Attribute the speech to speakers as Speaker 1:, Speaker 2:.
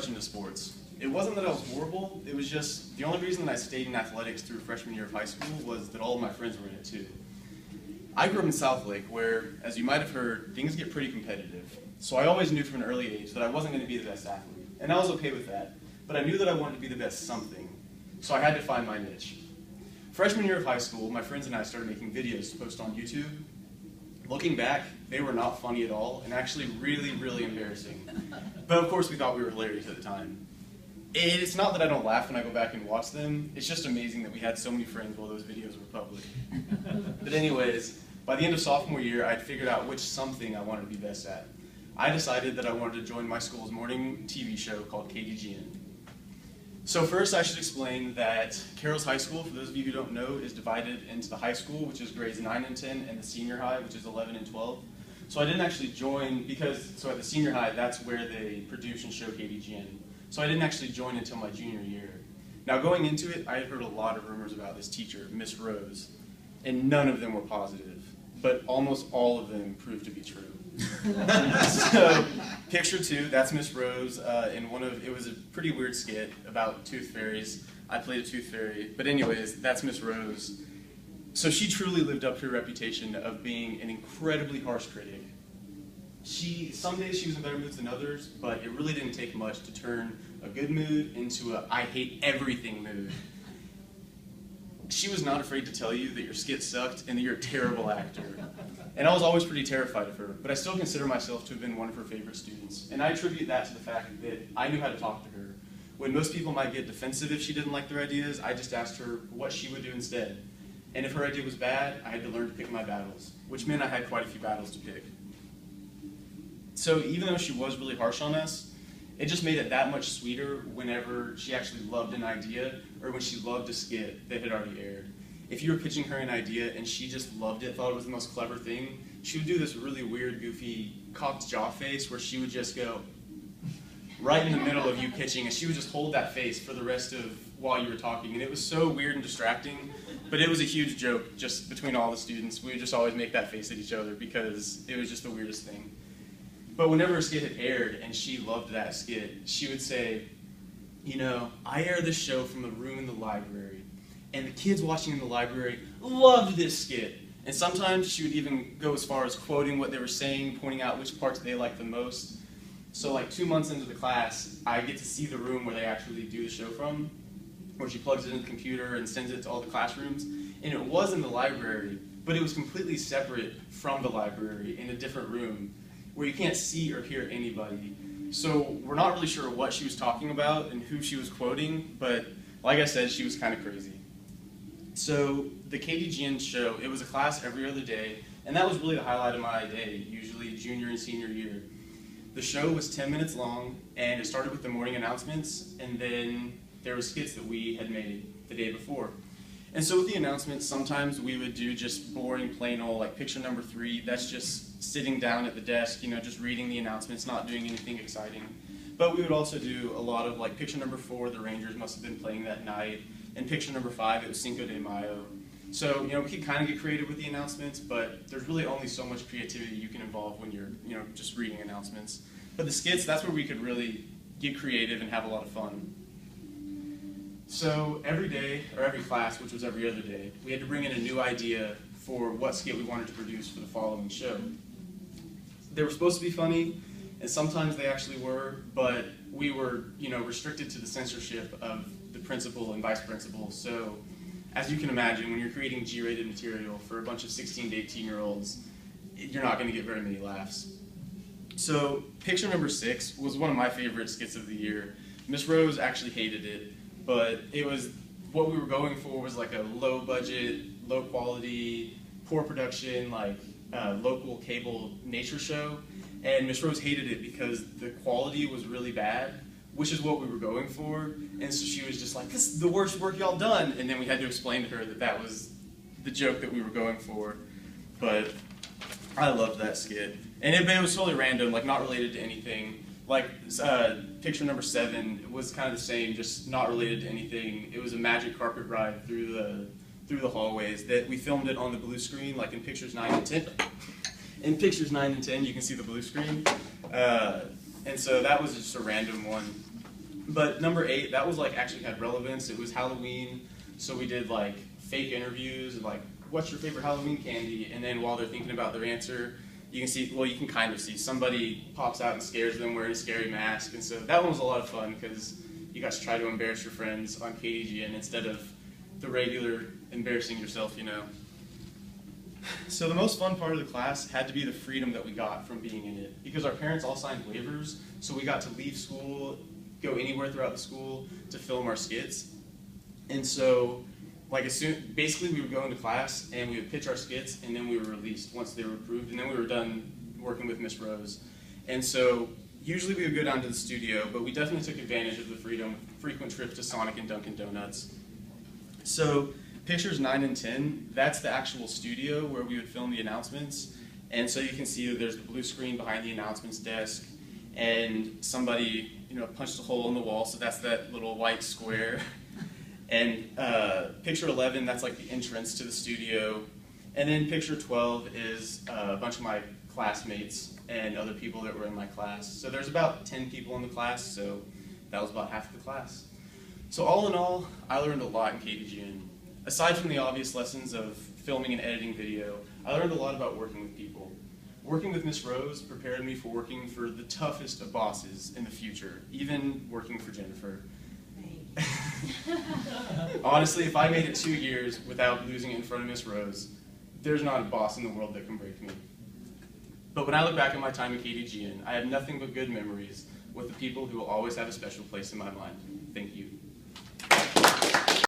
Speaker 1: much into sports. It wasn't that I was horrible, it was just the only reason that I stayed in athletics through freshman year of high school was that all of my friends were in it too. I grew up in South Lake where, as you might have heard, things get pretty competitive. So I always knew from an early age that I wasn't going to be the best athlete. And I was okay with that. But I knew that I wanted to be the best something. So I had to find my niche. Freshman year of high school, my friends and I started making videos to post on YouTube. Looking back, they were not funny at all and actually really, really embarrassing. But of course we thought we were hilarious at the time. It's not that I don't laugh when I go back and watch them, it's just amazing that we had so many friends while those videos were public. But anyways, by the end of sophomore year, I'd figured out which something I wanted to be best at. I decided that I wanted to join my school's morning TV show called KDGN. So first I should explain that Carroll's High School, for those of you who don't know, is divided into the high school, which is grades 9 and 10, and the senior high, which is 11 and 12. So I didn't actually join so at the senior high, that's where they produce and show KDGN. So I didn't actually join until my junior year. Now going into it, I had heard a lot of rumors about this teacher, Miss Rose, and none of them were positive, but almost all of them proved to be true. So, picture 2, that's Miss Rose, it was a pretty weird skit about tooth fairies. I played a tooth fairy, but anyways, that's Miss Rose. So she truly lived up to her reputation of being an incredibly harsh critic. Some days she was in better moods than others, but it really didn't take much to turn a good mood into a I hate everything mood. She was not afraid to tell you that your skit sucked and that you're a terrible actor. And I was always pretty terrified of her, but I still consider myself to have been one of her favorite students. And I attribute that to the fact that I knew how to talk to her. When most people might get defensive if she didn't like their ideas, I just asked her what she would do instead. And if her idea was bad, I had to learn to pick my battles, which meant I had quite a few battles to pick. So even though she was really harsh on us, it just made it that much sweeter whenever she actually loved an idea or when she loved a skit that had already aired. If you were pitching her an idea and she just loved it, thought it was the most clever thing, she would do this really weird, goofy, cocked jaw face where she would just go right in the middle of you pitching, and she would just hold that face for the rest of while you were talking. And it was so weird and distracting, but it was a huge joke just between all the students. We would just always make that face at each other because it was just the weirdest thing. But whenever a skit had aired and she loved that skit, she would say, you know, I air this show from a room in the library, and the kids watching in the library loved this skit. And sometimes she would even go as far as quoting what they were saying, pointing out which parts they liked the most. So like 2 months into the class, I get to see the room where they actually do the show from, where she plugs it in the computer and sends it to all the classrooms. And it was in the library, but it was completely separate from the library in a different room where you can't see or hear anybody. So we're not really sure what she was talking about and who she was quoting, but like I said, she was kind of crazy. So the KDGN show, it was a class every other day, and that was really the highlight of my day, usually junior and senior year. The show was 10 minutes long, and it started with the morning announcements, and then there were skits that we had made the day before. And so with the announcements, sometimes we would do just boring, plain old, like picture number 3, that's just sitting down at the desk, you know, just reading the announcements, not doing anything exciting. But we would also do a lot of, like, picture number 4, the Rangers must have been playing that night, and picture number 5, it was Cinco de Mayo. So, you know, we could kind of get creative with the announcements, but there's really only so much creativity you can involve when you're, you know, just reading announcements. But the skits, that's where we could really get creative and have a lot of fun. So every day, or every class, which was every other day, we had to bring in a new idea for what skit we wanted to produce for the following show. They were supposed to be funny, and sometimes they actually were, but we were, you know, restricted to the censorship of the principal and vice principal. So, as you can imagine, when you're creating G-rated material for a bunch of 16 to 18-year-olds, you're not going to get very many laughs. So, picture number 6 was one of my favorite skits of the year. Miss Rose actually hated it, but it was, what we were going for was like a low budget, low quality, poor production, like local cable nature show. And Miss Rose hated it because the quality was really bad, which is what we were going for. And so she was just like, this is the worst work y'all done. And then we had to explain to her that that was the joke that we were going for. But I loved that skit. And it was totally random, like not related to anything. Like picture number 7 was kind of the same, just not related to anything. It was a magic carpet ride through the hallways that we filmed it on the blue screen, like in pictures 9 and 10. In pictures 9 and 10, you can see the blue screen. And so that was just a random one. But number 8, that was like actually had relevance. It was Halloween, so we did like fake interviews, like what's your favorite Halloween candy? And then while they're thinking about their answer, you can see, well, you can kind of see somebody pops out and scares them wearing a scary mask. And so that one was a lot of fun because you got to try to embarrass your friends on KDGN instead of the regular embarrassing yourself, you know. So the most fun part of the class had to be the freedom that we got from being in it, because our parents all signed waivers, so we got to leave school, go anywhere throughout the school to film our skits. And so, like basically we would go into class and we would pitch our skits, and then we were released once they were approved, and then we were done working with Miss Rose. And so usually we would go down to the studio, but we definitely took advantage of the frequent trips to Sonic and Dunkin' Donuts. So pictures 9 and 10, that's the actual studio where we would film the announcements. And so you can see that there's the blue screen behind the announcements desk, and somebody, you know, punched a hole in the wall, so that's that little white square. And picture 11, that's like the entrance to the studio. And then picture 12 is a bunch of my classmates and other people that were in my class. So there's about 10 people in the class, so that was about half of the class. So all in all, I learned a lot in KDGN. Aside from the obvious lessons of filming and editing video, I learned a lot about working with people. Working with Miss Rose prepared me for working for the toughest of bosses in the future, even working for Jennifer. Honestly, if I made it 2 years without losing it in front of Miss Rose, there's not a boss in the world that can break me. But when I look back at my time at KDGN, I have nothing but good memories with the people who will always have a special place in my mind. Thank you.